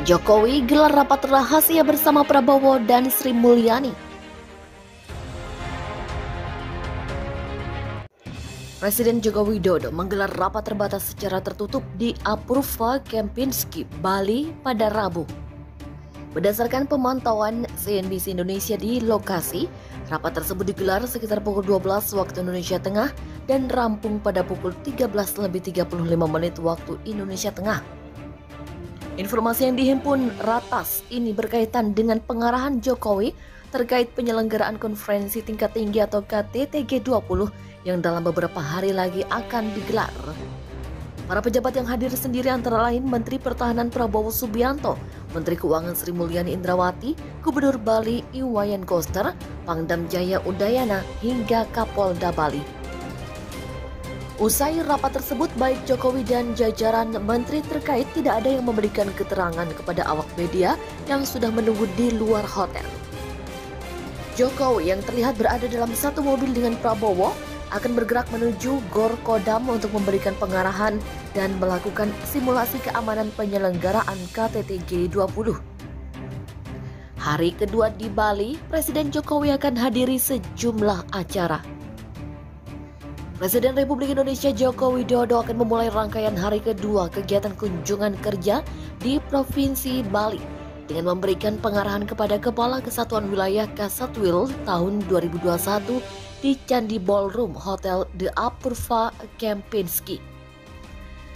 Jokowi gelar rapat rahasia bersama Prabowo dan Sri Mulyani. Presiden Joko Widodo menggelar rapat terbatas secara tertutup di Apurva Kempinski, Bali pada Rabu. Berdasarkan pemantauan CNBC Indonesia di lokasi, rapat tersebut digelar sekitar pukul 12 waktu Indonesia Tengah dan rampung pada pukul 13.35 waktu Indonesia Tengah. Informasi yang dihimpun Ratas ini berkaitan dengan pengarahan Jokowi terkait penyelenggaraan konferensi tingkat tinggi atau KTT G20 yang dalam beberapa hari lagi akan digelar. Para pejabat yang hadir sendiri antara lain Menteri Pertahanan Prabowo Subianto, Menteri Keuangan Sri Mulyani Indrawati, Gubernur Bali Iwayan Koster, Pangdam Jaya Udayana hingga Kapolda Bali. Usai rapat tersebut, baik Jokowi dan jajaran menteri terkait tidak ada yang memberikan keterangan kepada awak media yang sudah menunggu di luar hotel. Jokowi yang terlihat berada dalam satu mobil dengan Prabowo akan bergerak menuju Gor Kodam untuk memberikan pengarahan dan melakukan simulasi keamanan penyelenggaraan KTT G20. Hari kedua di Bali, Presiden Jokowi akan hadiri sejumlah acara. Presiden Republik Indonesia Joko Widodo akan memulai rangkaian hari kedua kegiatan kunjungan kerja di Provinsi Bali dengan memberikan pengarahan kepada Kepala Kesatuan Wilayah Kasatwil tahun 2021 di Candi Ballroom Hotel The Apurva Kempinski.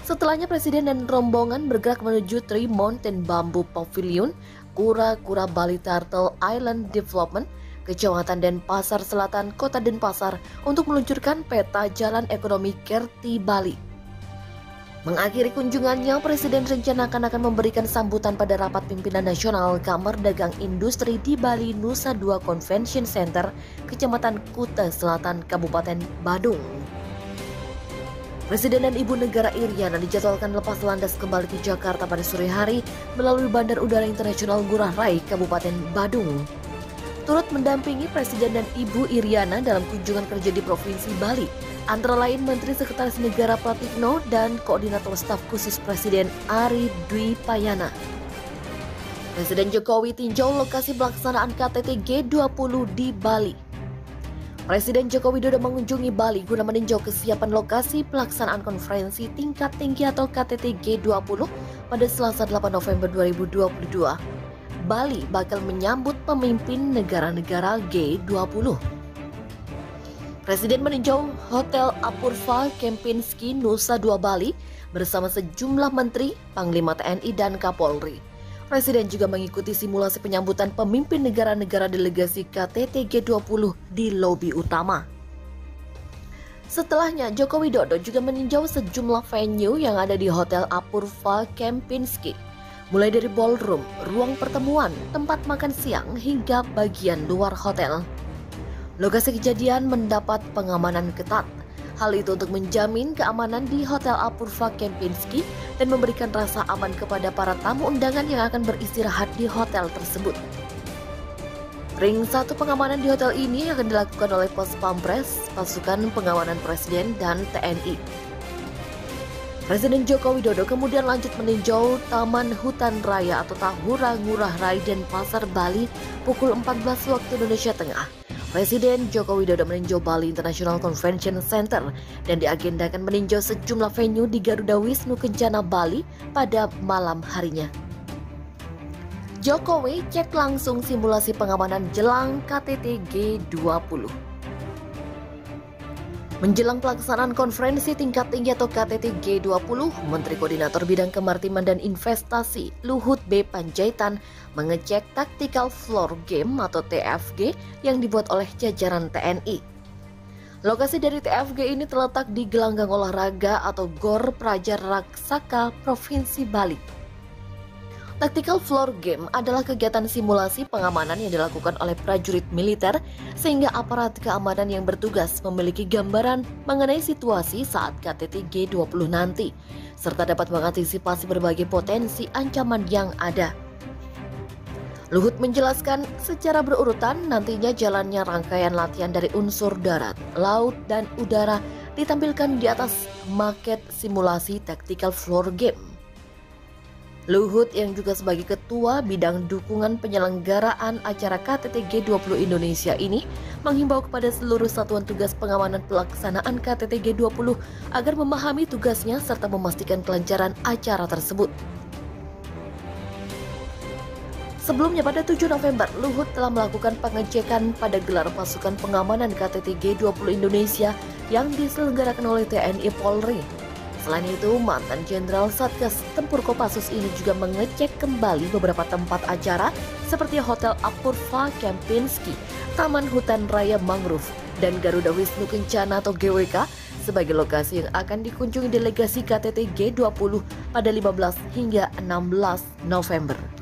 Setelahnya Presiden dan rombongan bergerak menuju Tree Mountain Bamboo Pavilion, Kura-Kura Bali Turtle Island Development, Kecamatan Denpasar Selatan, Kota Denpasar untuk meluncurkan peta jalan ekonomi Kerti Bali. Mengakhiri kunjungannya, Presiden rencanakan akan memberikan sambutan pada rapat pimpinan nasional Kamar Dagang Industri di Bali Nusa Dua Convention Center, Kecamatan Kuta Selatan, Kabupaten Badung. Presiden dan Ibu Negara Iriana dijadwalkan lepas landas kembali ke Jakarta pada sore hari melalui Bandar Udara Internasional Ngurah Rai, Kabupaten Badung. Turut mendampingi Presiden dan Ibu Iriana dalam kunjungan kerja di Provinsi Bali, antara lain Menteri Sekretaris Negara Pratikno dan Koordinator Staf Khusus Presiden Ari Dwi Payana. Presiden Jokowi tinjau lokasi pelaksanaan KTT G20 di Bali. Presiden Joko Widodo mengunjungi Bali guna meninjau kesiapan lokasi pelaksanaan konferensi tingkat tinggi atau KTT G20 pada Selasa 8 November 2022. Bali bakal menyambut pemimpin negara-negara G20. Presiden meninjau Hotel Apurva Kempinski Nusa Dua Bali bersama sejumlah menteri, Panglima TNI dan Kapolri. Presiden juga mengikuti simulasi penyambutan pemimpin negara-negara delegasi KTT G20 di lobi utama. Setelahnya, Joko Widodo juga meninjau sejumlah venue yang ada di Hotel Apurva Kempinski, mulai dari ballroom, ruang pertemuan, tempat makan siang, hingga bagian luar hotel. Lokasi kejadian mendapat pengamanan ketat. Hal itu untuk menjamin keamanan di Hotel Apurva Kempinski dan memberikan rasa aman kepada para tamu undangan yang akan beristirahat di hotel tersebut. Ring 1 pengamanan di hotel ini akan dilakukan oleh Pos Pampres, pasukan pengamanan Presiden dan TNI. Presiden Joko Widodo kemudian lanjut meninjau Taman Hutan Raya atau Tahura Ngurah Rai Denpasar Bali pukul 14 waktu Indonesia Tengah. Presiden Joko Widodo meninjau Bali International Convention Center dan diagendakan meninjau sejumlah venue di Garuda Wisnu Kencana Bali pada malam harinya. Jokowi cek langsung simulasi pengamanan jelang KTT G20. Menjelang pelaksanaan konferensi tingkat tinggi atau KTT G20, Menteri Koordinator Bidang Kemaritiman dan Investasi Luhut B. Panjaitan mengecek Tactical Floor Game atau TFG yang dibuat oleh jajaran TNI. Lokasi dari TFG ini terletak di gelanggang olahraga atau Gor Praja Raksaka, Provinsi Bali. Tactical Floor Game adalah kegiatan simulasi pengamanan yang dilakukan oleh prajurit militer sehingga aparat keamanan yang bertugas memiliki gambaran mengenai situasi saat KTT G20 nanti, serta dapat mengantisipasi berbagai potensi ancaman yang ada. Luhut menjelaskan secara berurutan nantinya jalannya rangkaian latihan dari unsur darat, laut, dan udara ditampilkan di atas maket simulasi Tactical Floor Game. Luhut yang juga sebagai Ketua Bidang Dukungan Penyelenggaraan acara KTT G20 Indonesia ini menghimbau kepada seluruh satuan tugas pengamanan pelaksanaan KTT G20 agar memahami tugasnya serta memastikan kelancaran acara tersebut. Sebelumnya pada 7 November, Luhut telah melakukan pengecekan pada gelar pasukan pengamanan KTT G20 Indonesia yang diselenggarakan oleh TNI Polri. Selain itu, mantan Jenderal Satgas Tempur Kopassus ini juga mengecek kembali beberapa tempat acara seperti Hotel Apurva Kempinski, Taman Hutan Raya Mangrove, dan Garuda Wisnu Kencana atau GWK sebagai lokasi yang akan dikunjungi delegasi KTT G20 pada 15 hingga 16 November.